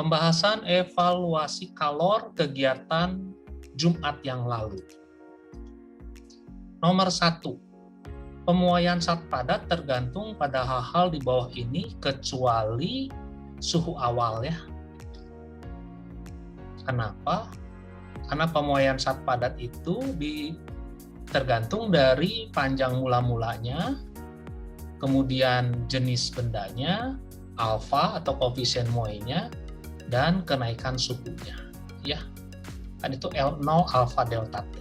Pembahasan evaluasi kalor kegiatan Jumat yang lalu. Nomor 1. Pemuaian zat padat tergantung pada hal-hal di bawah ini kecuali suhu awal ya. Kenapa? Karena pemuaian zat padat itu tergantung dari panjang mula-mulanya, kemudian jenis bendanya, alfa atau koefisien muainya, dan kenaikan suhunya. Ya, kan itu L0 alfa delta T.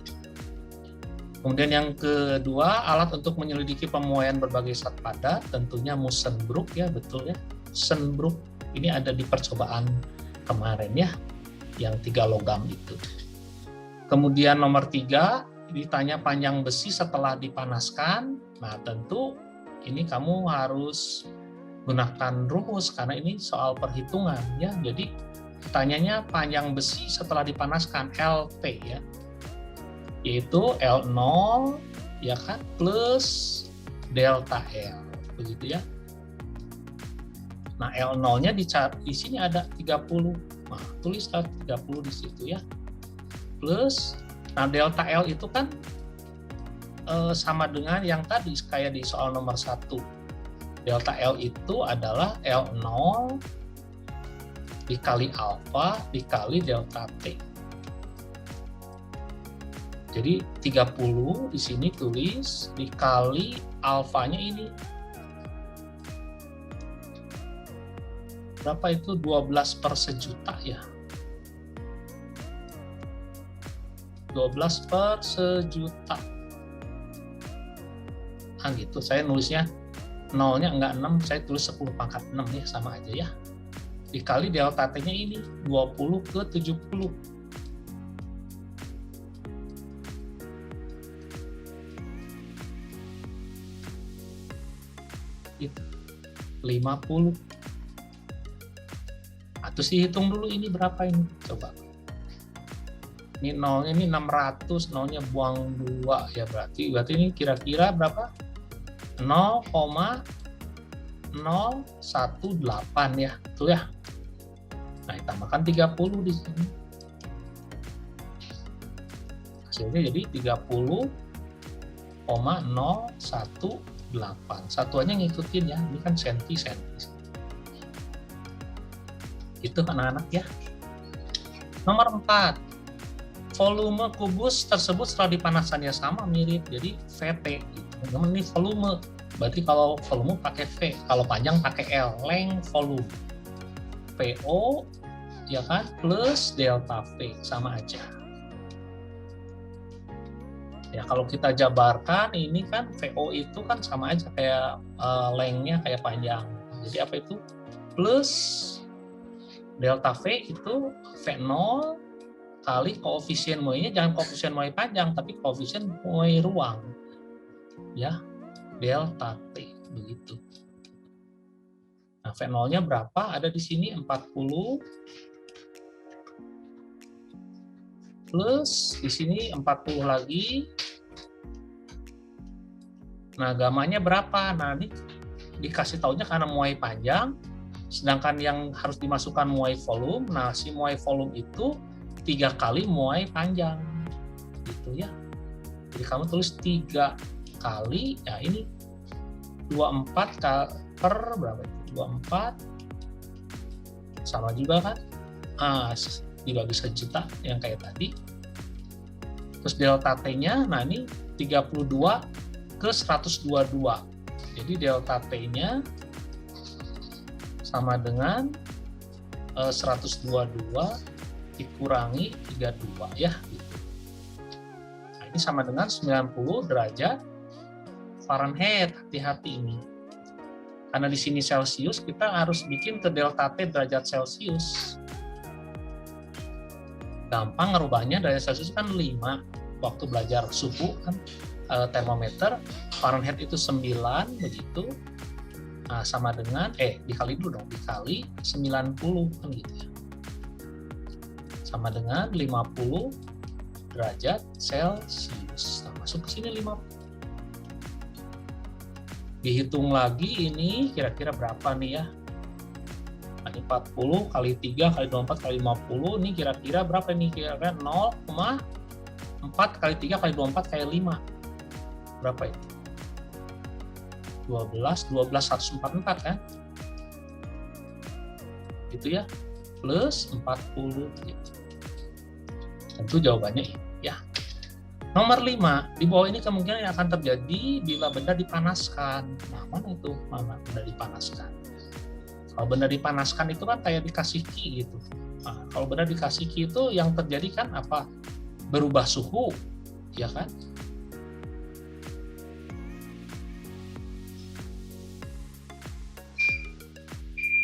Kemudian yang kedua, alat untuk menyelidiki pemuaian berbagai zat padat, tentunya Mussenbrook ya, betul ya. Mussenbrook ini ada di percobaan kemarin ya, yang 3 logam itu. Kemudian nomor 3, ditanya panjang besi setelah dipanaskan. Nah tentu ini kamu harus gunakan rumus karena ini soal perhitungan ya. Jadi tanyanya panjang besi setelah dipanaskan LT ya. Yaitu L0 ya kan plus delta L begitu ya. Nah, L0-nya di sini ada 30. Nah, tulis 30 di situ ya. Plus nah delta L itu kan sama dengan yang tadi kayak di soal nomor 1. Delta L itu adalah L0 dikali alfa dikali delta T. Jadi 30 di sini tulis dikali alfanya ini. Berapa itu? 12 per sejuta ya. 12 per sejuta. Nah gitu, saya nulisnya nolnya enggak 6, saya tulis 10 pangkat 6 ya, sama aja ya. Dikali delta T-nya ini, 20 ke 70. Itu 50. Nah, terus dihitung dulu ini berapa ini, coba. Ini nolnya ini 600, nolnya buang 2 ya, berarti ini kira-kira berapa? 0,018 ya, betul ya. Nah, ditambahkan 30 di sini. Hasilnya jadi 30,018. Satuannya ngikutin ya, ini kan senti. Itu anak-anak ya. Nomor 4. Volume kubus tersebut setelah dipanasannya sama mirip, jadi VT. Ini volume, berarti kalau volume pakai V, kalau panjang pakai L, length volume. PO ya kan plus delta V sama aja. Ya kalau kita jabarkan ini kan VO itu kan sama aja kayak lengthnya kayak panjang. Jadi apa itu? Plus delta V itu V0 kali koefisien muainya, jangan koefisien muai panjang tapi koefisien muai ruang. Ya, delta T begitu. Nah, V0-nya berapa? Ada di sini 40 plus di sini 40 lagi. Nah, gamanya berapa? Nah, ini dikasih taunya karena muai panjang, sedangkan yang harus dimasukkan muai volume. Nah, si muai volume itu 3 kali muai panjang. Gitu ya. Jadi kamu tulis 3 kali, ya ini 24 per berapa itu? 24 sama juga kan? Dibagi sejuta yang kayak tadi. Terus delta T-nya, nah ini 32 ke 122. Jadi delta T-nya sama dengan 122 dikurangi 32 ya. Nah, ini sama dengan 90 derajat Fahrenheit. Hati-hati ini. Karena di sini Celsius, kita harus bikin ke delta T derajat Celsius. Gampang ngerubahnya, derajat Celsius kan 5. Waktu belajar suhu kan termometer, Fahrenheit itu 9 begitu. Nah, sama dengan dikali dulu dong, dikali 90 kan gitu ya. Sama dengan 50 derajat Celsius. Nah, masuk ke sini 50. Dihitung lagi ini kira-kira berapa nih ya? Nah, ini 40 kali 3 kali 24 kali 50, ini kira-kira berapa nih? Kira-kira 0,4 kali 3 kali 24 kali 5. Berapa itu? 12 144 kan? Gitu ya. Plus 40 gitu. Tentu jawabannya ini ya. Nomor 5, di bawah ini kemungkinan yang akan terjadi bila benda dipanaskan. Nah, mana itu? Mana benda dipanaskan? Kalau benda dipanaskan itu kan kayak dikasih ki gitu. Nah, kalau benda dikasih ki itu yang terjadi kan apa? Berubah suhu, ya kan?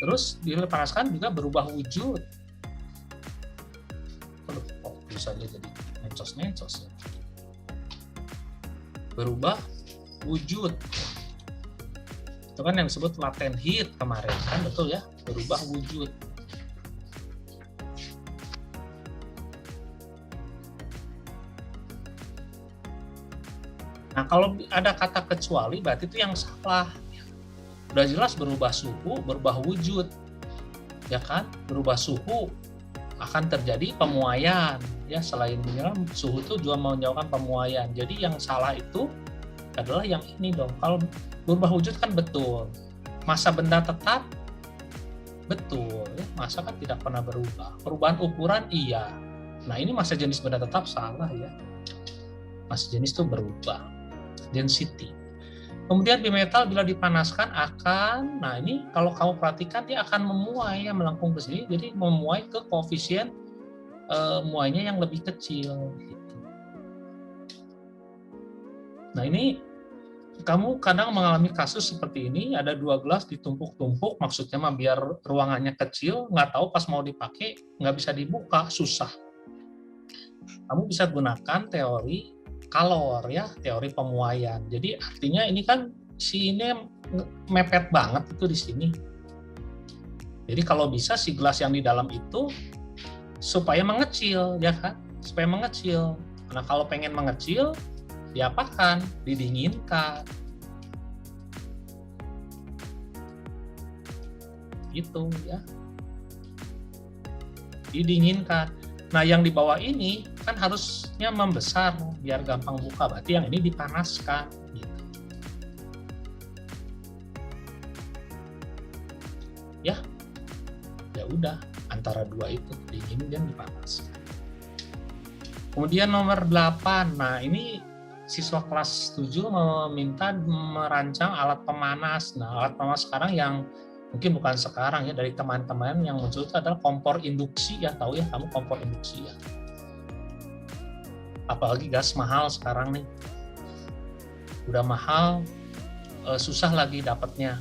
Terus bila dipanaskan juga berubah wujud. Oh, bisa aja jadi mencos-mencos ya. Berubah wujud. Itu kan yang disebut latent heat kemarin, kan betul ya? Berubah wujud. Nah, kalau ada kata kecuali, berarti itu yang salah. Udah jelas berubah suhu, berubah wujud. Ya kan? Berubah suhu akan terjadi pemuaian. Ya, selain menyelam, suhu itu juga menyebabkan pemuaian. Jadi yang salah itu adalah yang ini dong. Kalau berubah wujud kan betul. Massa benda tetap betul. Ya. Massa kan tidak pernah berubah. Perubahan ukuran iya. Nah, ini massa jenis benda tetap salah ya. Massa jenis itu berubah. Density. Kemudian bimetal bila dipanaskan akan, nah ini kalau kamu perhatikan dia akan memuai ya, melengkung ke sini, jadi memuai ke koefisien muainya yang lebih kecil. Gitu. Nah ini kamu kadang mengalami kasus seperti ini, ada 2 gelas ditumpuk-tumpuk, maksudnya mah biar ruangannya kecil, nggak tahu pas mau dipakai nggak bisa dibuka, susah. Kamu bisa gunakan teori kalor ya, teori pemuaian. Jadi artinya ini kan si ini mepet banget itu di sini. Jadi kalau bisa si gelas yang di dalam itu supaya mengecil ya kan, supaya mengecil. Nah kalau pengen mengecil, diapakan? Didinginkan. Gitu ya. Didinginkan. Nah yang di bawah ini kan harusnya membesar biar gampang buka, berarti yang ini dipanaskan gitu. Ya udah antara dua itu, dingin dan dipanaskan. Kemudian nomor 8, nah ini siswa kelas 7 meminta merancang alat pemanas. Nah alat pemanas sekarang yang mungkin bukan sekarang ya, dari teman-teman yang muncul itu adalah kompor induksi ya, tahu ya kamu kompor induksi ya. Apalagi gas mahal sekarang nih, udah mahal, susah lagi dapatnya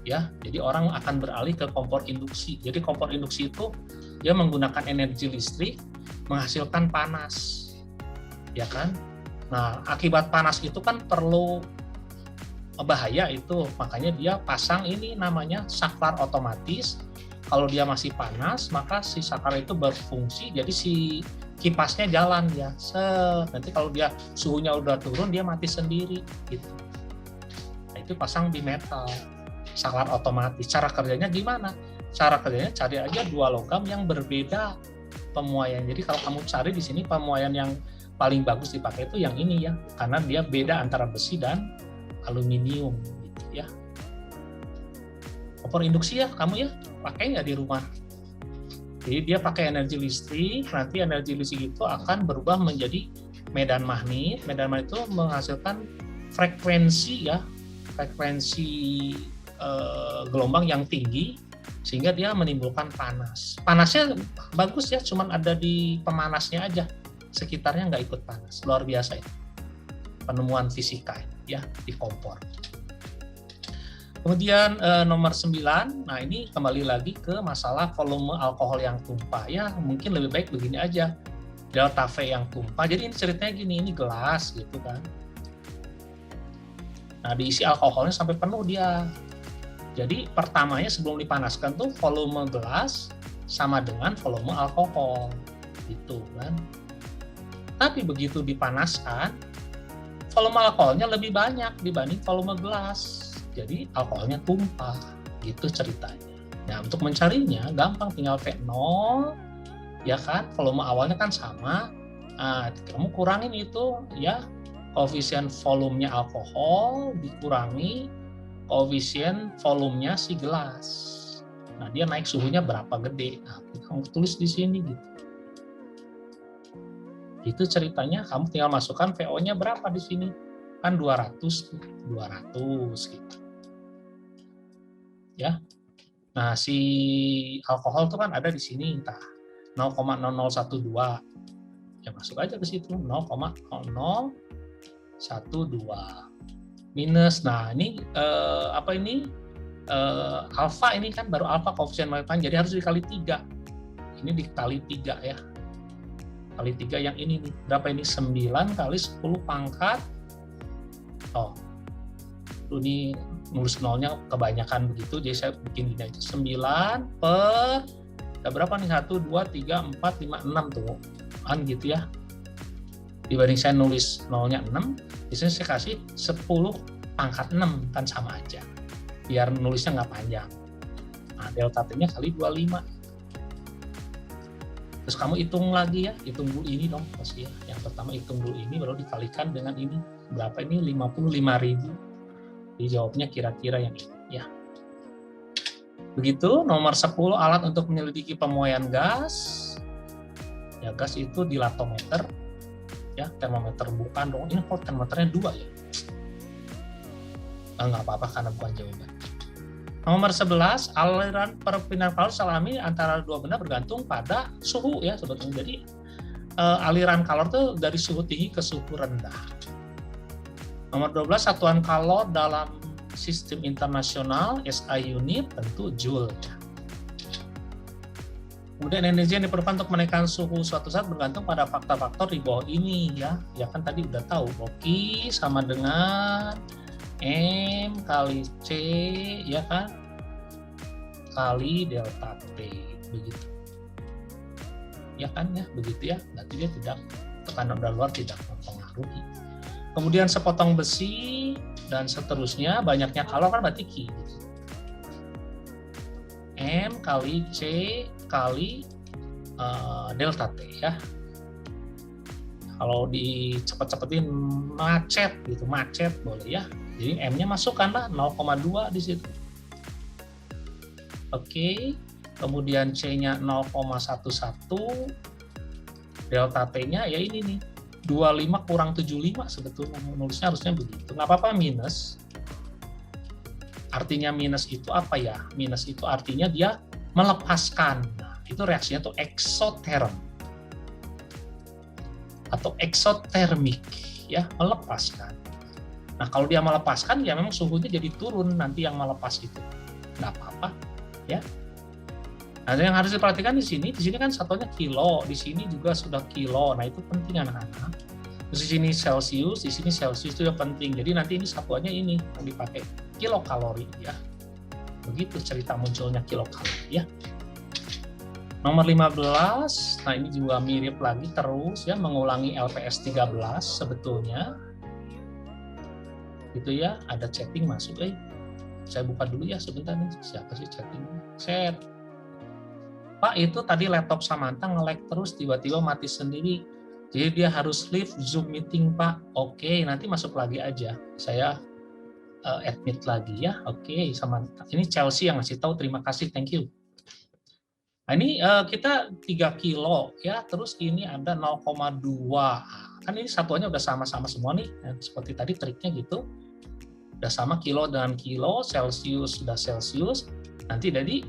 ya, jadi orang akan beralih ke kompor induksi. Jadi kompor induksi itu dia menggunakan energi listrik menghasilkan panas ya kan. Nah akibat panas itu kan perlu bahaya itu, makanya dia pasang ini namanya saklar otomatis. Kalau dia masih panas maka si saklar itu berfungsi, jadi si kipasnya jalan ya. Nanti kalau dia suhunya udah turun dia mati sendiri gitu. Nah, itu pasang bimetal, saklar otomatis. Cara kerjanya gimana? Cara kerjanya cari aja 2 logam yang berbeda pemuaian. Jadi kalau kamu cari di sini pemuaian yang paling bagus dipakai itu yang ini ya, karena dia beda antara besi dan aluminium gitu ya. Kompor induksi ya kamu ya pakai nggak di rumah? Jadi dia pakai energi listrik, nanti energi listrik itu akan berubah menjadi medan magnet. Medan magnet itu menghasilkan frekuensi ya, frekuensi gelombang yang tinggi sehingga dia menimbulkan panas. Panasnya bagus ya, cuman ada di pemanasnya aja, sekitarnya nggak ikut panas. Luar biasa ya, penemuan fisika ya di kompor. Kemudian nomor 9, nah ini kembali lagi ke masalah volume alkohol yang tumpah ya, mungkin lebih baik begini aja, delta V yang tumpah. Jadi ini ceritanya gini, ini gelas gitu kan. Nah diisi alkoholnya sampai penuh dia. Jadi pertamanya sebelum dipanaskan tuh volume gelas sama dengan volume alkohol gitu kan. Tapi begitu dipanaskan, volume alkoholnya lebih banyak dibanding volume gelas. Jadi alkoholnya tumpah Gitu ceritanya. Nah, untuk mencarinya gampang, tinggal V0, ya kan, volume awalnya kan sama. Nah, kamu kurangin itu ya, koefisien volumenya alkohol dikurangi koefisien volumenya si gelas. Nah, dia naik suhunya berapa gede. Nah, kamu tulis di sini gitu. Itu ceritanya, kamu tinggal masukkan VO-nya berapa di sini. Kan 200 gitu. Ya. Nah, si alkohol itu kan ada di sini, entah 0,0012. Ya masuk aja ke situ, 0,0012 minus. Nah, ini alfa ini kan baru alfa koefisien molekular, jadi harus dikali 3. Ini dikali 3 ya. Kali 3 yang ini nih. Berapa ini? 9 kali 10 pangkat. Ini nulis nolnya kebanyakan begitu, jadi saya bikin gini aja. 9 per, berapa nih? 1, 2, 3, 4, 5, 6 tuh. Kan gitu ya. Dibanding saya nulis nolnya 6, di sini saya kasih 10 pangkat 6, kan sama aja. Biar nulisnya nggak panjang. Nah, delta T-nya kali 25. Terus kamu hitung lagi ya, hitung dulu ini dong pasti ya. Yang pertama hitung dulu ini, baru dikalikan dengan ini. Berapa ini? 55.000. Dijawabnya kira-kira yang ini ya. Begitu, nomor 10 alat untuk menyelidiki pemuaian gas. Ya, gas itu di latometer. Ya, termometer bukan dong. Ini kok termometernya 2 ya? Nggak apa-apa karena bukan jawaban. Nomor 11, aliran perpindahan kalor alami antara dua benda bergantung pada suhu ya sebetulnya. Jadi aliran kalor itu dari suhu tinggi ke suhu rendah. Nomor 12, satuan kalor dalam sistem internasional SI unit tentu joule. Kemudian energi yang diperlukan untuk menaikkan suhu suatu saat bergantung pada faktor-faktor di bawah ini ya. Ya kan tadi udah tahu, Q sama dengan M kali C ya kan kali delta T begitu ya kan ya, begitu ya. Berarti dia tidak, tekanan udara luar tidak mempengaruhi. Kemudian sepotong besi dan seterusnya, banyaknya kalor kan berarti Q gitu. M kali C kali delta T ya. Kalau dicepet-cepetin macet gitu, macet boleh ya. Jadi M-nya masukkanlah 0,2 di situ. Oke, kemudian C-nya 0,11, delta T-nya ya ini nih, 25 kurang 75 sebetulnya, nulisnya harusnya begitu. Nggak apa-apa minus. Artinya minus itu apa ya? Minus itu artinya dia melepaskan. Nah, itu reaksinya tuh eksoterm atau eksotermik ya, melepaskan. Nah, kalau dia melepaskan ya memang suhunya jadi turun nanti yang melepas itu. Nggak apa-apa ya. Nah, yang harus diperhatikan di sini kan satuannya kilo, di sini juga sudah kilo. Nah, itu penting anak-anak. Terus di sini Celsius, di sini Celsius itu juga penting. Jadi nanti ini satuannya ini yang dipakai kilokalori ya. Begitu cerita munculnya kilokalori ya. Nomor 15, nah ini juga mirip lagi terus ya, mengulangi LPS 13 sebetulnya. Gitu ya, ada chatting masuk. Saya buka dulu ya sebentar nih, siapa sih chatting? Set. Pak, itu tadi laptop Samantha nge-lag terus, tiba-tiba mati sendiri. Jadi dia harus leave Zoom meeting, Pak. Oke, nanti masuk lagi aja. Saya admit lagi ya. Oke, Samantha. Ini Chelsea yang ngasih tahu, terima kasih, thank you. Nah, ini kita 3 kilo ya, terus ini ada 0,2. Kan ini satuannya udah sama-sama semua nih, seperti tadi triknya gitu. Udah sama kilo dengan kilo, Celsius sudah Celsius, nanti jadi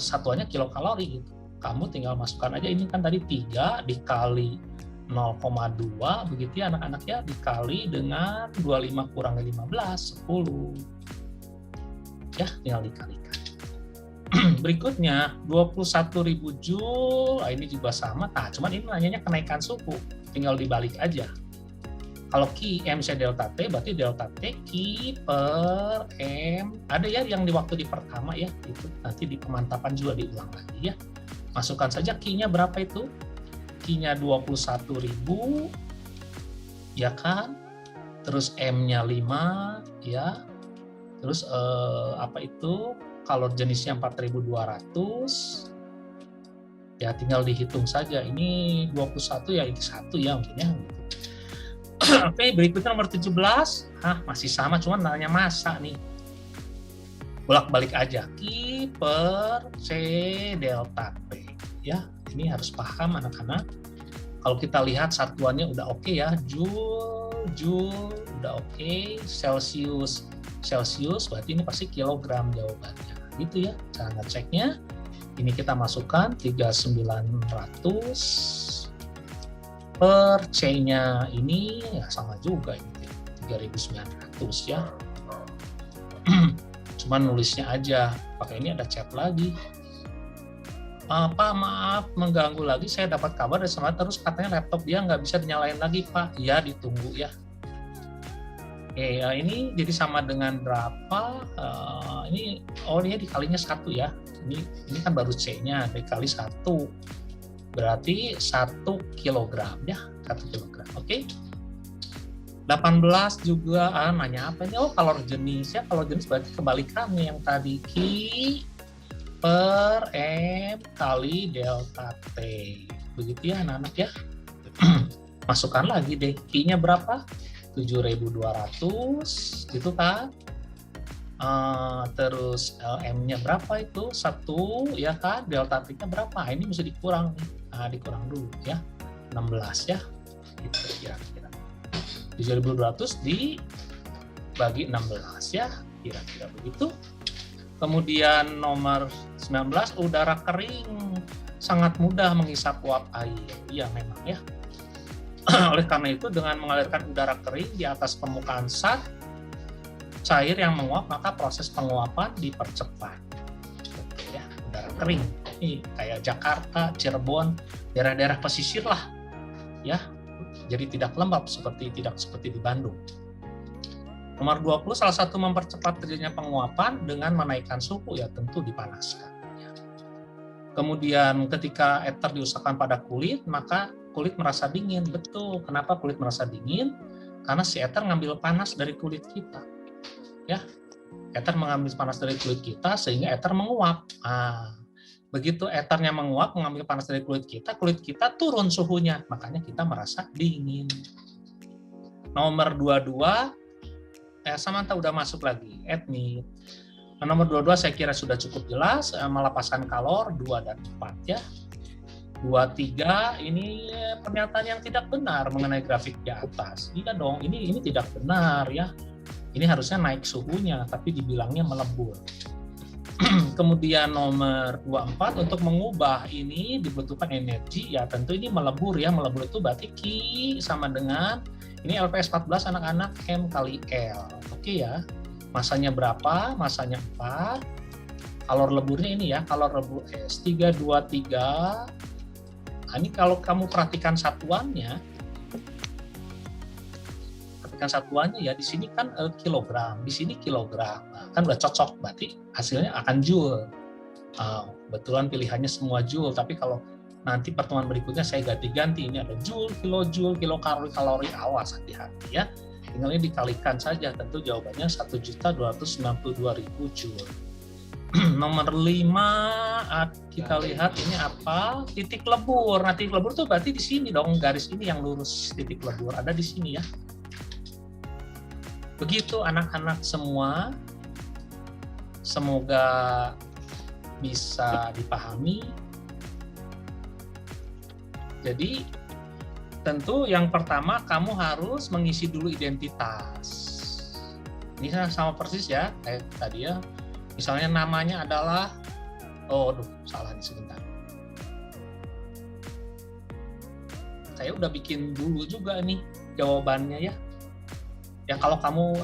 satuannya kilokalori gitu. Kamu tinggal masukkan aja, ini kan tadi 3 dikali 0,2 begitu ya anak-anak ya, dikali dengan 25 kurang 15, 10. Ya, tinggal dikalikan. Berikutnya 21.000 Joule, ini juga sama. Nah, cuman ini nanyanya kenaikan suhu, tinggal dibalik aja. Kalau Q M C delta T, berarti delta T Q per M. Ada ya yang di waktu di pertama ya, itu nanti di pemantapan juga diulang lagi ya. Masukkan saja Q-nya berapa itu? Q-nya 21.000, ya kan? Terus M-nya 5, ya. Terus apa itu? kalor jenisnya 4.200. Ya tinggal dihitung saja. Ini 21 ya, ini 1 ya mungkin ya. Oke, berikutnya nomor 17. Masih sama, cuman nanya masa nih. Bolak-balik aja. Q per C delta T. Ya, ini harus paham anak-anak. Kalau kita lihat satuannya udah oke ya. Joule udah oke. Celsius, berarti ini pasti kilogram jawabannya. Gitu ya, cara ngeceknya. Ini kita masukkan 3.900 per C-nya ini ya sama juga ini 3.900 ya. Cuman nulisnya aja, pakai ini ada chat lagi. Pak, maaf mengganggu lagi, saya dapat kabar dari sama terus katanya laptop dia nggak bisa dinyalain lagi, Pak. Ya, ditunggu ya. Oke, ini jadi sama dengan berapa? Ini dikalinya 1 ya. Ini kan baru C-nya, dikali 1. Berarti 1 kilogram ya, 1 kilogram. Oke. 18 juga nanya apa ini? Oh, kalor jenis ya. Kalor jenis berarti kebalikannya yang tadi, Q per M kali delta T. Begitu ya anak-anak ya. Masukkan lagi deh, Q-nya berapa? 7.200 gitu kan. Terus M-nya berapa itu? 1 ya kan. Delta T-nya berapa? Ini mesti dikurang nih. Dikurang dulu ya. 16 ya. Gitu kira-kira. 7.200 dibagi 16 ya. Kira-kira begitu. Kemudian nomor 19, udara kering sangat mudah menghisap uap air. Iya memang ya. Oleh karena itu dengan mengalirkan udara kering di atas permukaan zat cair yang menguap, maka proses penguapan dipercepat. Oke, ya, udara kering. Ini kayak Jakarta, Cirebon, daerah-daerah pesisir lah. Ya. Jadi tidak lembab tidak seperti di Bandung. Nomor 20, salah satu mempercepat terjadinya penguapan dengan menaikkan suhu ya tentu dipanaskan. Kemudian ketika ether diusahakan pada kulit, maka kulit merasa dingin. Betul. Kenapa kulit merasa dingin? Karena si ether ngambil panas dari kulit kita. Ya. Ether mengambil panas dari kulit kita sehingga ether menguap. Begitu ethernya menguap, mengambil panas dari kulit kita turun suhunya. Makanya kita merasa dingin. Nomor 22, Samantha udah masuk lagi, admit. Nomor 22 saya kira sudah cukup jelas, melepaskan kalor 2 dan 4 ya. 23 ini pernyataan yang tidak benar mengenai grafik di atas. Iya dong, ini tidak benar ya. Ini harusnya naik suhunya, tapi dibilangnya melebur. Kemudian nomor 24, untuk mengubah ini dibutuhkan energi, ya tentu ini melebur ya. Melebur itu berarti Q sama dengan, ini LPS 14 anak-anak, M kali L. Oke ya. Masanya berapa? Masanya 4. Kalor leburnya ini ya, kalor lebur S323. Ini kalau kamu perhatikan satuannya ya di sini kan kilogram, di sini kilogram. Kan udah cocok, berarti hasilnya akan joule. Betulan pilihannya semua joule, tapi kalau nanti pertemuan berikutnya saya ganti-ganti, ini ada joule, kilokalori, awas hati-hati ya. Tinggal ini dikalikan saja, tentu jawabannya 1.292.000 joule. Nomor 5, kita lihat ini apa? Titik lebur. Nah, titik lebur itu berarti di sini dong, garis ini yang lurus, titik lebur ada di sini ya. Begitu anak-anak semua, semoga bisa dipahami. Jadi tentu yang pertama kamu harus mengisi dulu identitas. Ini sama persis ya, kayak tadi ya. Misalnya namanya adalah, salah nih sebentar. Saya udah bikin dulu juga nih jawabannya ya. Ya kalau kamu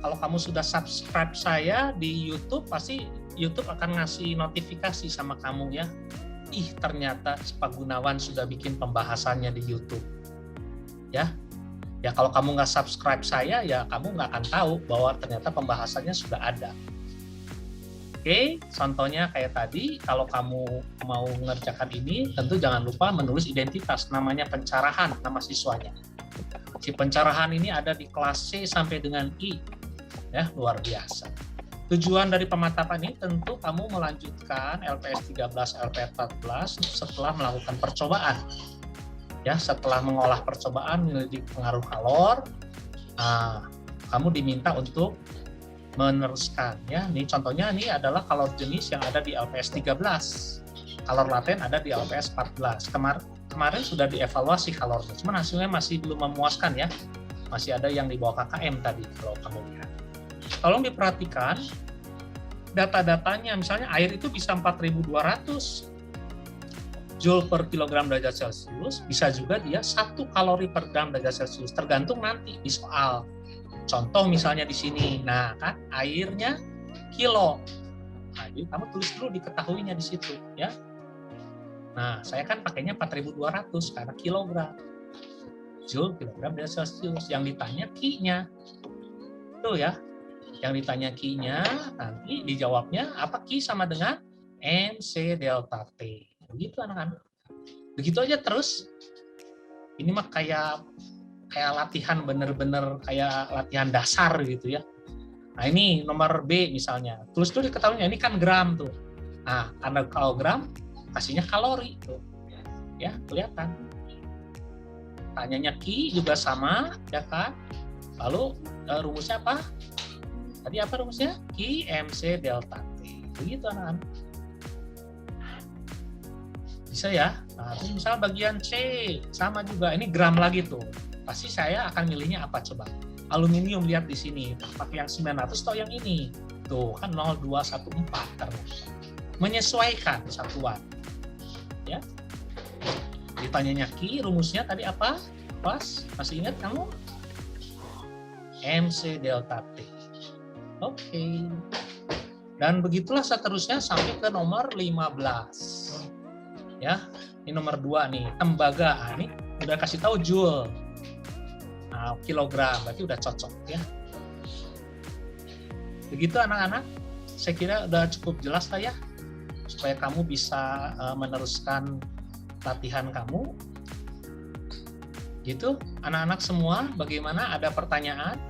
kalau kamu sudah subscribe saya di YouTube, pasti YouTube akan ngasih notifikasi sama kamu ya. Ternyata Pak Gunawan sudah bikin pembahasannya di YouTube. Ya kalau kamu nggak subscribe saya, ya kamu nggak akan tahu bahwa ternyata pembahasannya sudah ada. Oke, contohnya kayak tadi, kalau kamu mau mengerjakan ini, tentu jangan lupa menulis identitas, namanya pencerahan, nama siswanya. Si pencerahan ini ada di kelas C sampai dengan I, ya luar biasa. Tujuan dari pemantapan ini tentu kamu melanjutkan LPS 13, LPS 14 setelah melakukan percobaan. Ya, setelah mengolah percobaan menyelidiki pengaruh kalor, kamu diminta untuk meneruskan. Ya, ini contohnya ini adalah kalor jenis yang ada di LPS 13. Kalor laten ada di LPS 14. Kemarin sudah dievaluasi kalornya, cuman hasilnya masih belum memuaskan ya. Masih ada yang di bawah KKM tadi kalau kamu lihat. Tolong diperhatikan data-datanya, misalnya air itu bisa 4.200 Joule per kilogram derajat Celcius, bisa juga dia 1 kalori per gram derajat Celcius, tergantung nanti di soal. Contoh misalnya di sini, nah kan airnya kilo, nah, jadi kamu tulis dulu diketahuinya di situ ya. Nah saya kan pakainya 4.200 karena kilogram, Joule kilogram derajat Celcius. Yang ditanya Q-nya, tuh ya. Yang ditanya Q-nya, nanti dijawabnya apa Q sama dengan MC delta T. Begitu anak-anak. Begitu aja terus. Ini mah kayak latihan bener-bener kayak latihan dasar gitu ya. Nah ini nomor B misalnya. Tulis dulu diketahuinya, ini kan gram tuh. Nah karena kalau gram, kasihnya kalori tuh. Ya, kelihatan. Tanyanya Q juga sama, ya kan? Lalu rumusnya apa? Tadi apa rumusnya? Q MC delta T. Begitu anak-anak. Bisa ya? Nah, terus misal bagian C sama juga. Ini gram lagi tuh. Pasti saya akan milihnya apa coba? Aluminium, lihat di sini. Pakai yang 900 atau yang ini? Tuh kan 0214 karena menyesuaikan satuan. Ya. Ditanyanya Q, rumusnya tadi apa? Pas, masih ingat kamu? MC delta T. Oke. Dan begitulah seterusnya sampai ke nomor 15. Ya, ini nomor 2 nih, tembaga. Nah, ini udah kasih tahu Joule. Nah, kilogram, berarti udah cocok ya. Begitu anak-anak. Saya kira udah cukup jelas lah ya. Supaya kamu bisa meneruskan latihan kamu. Gitu, anak-anak semua, bagaimana? Ada pertanyaan?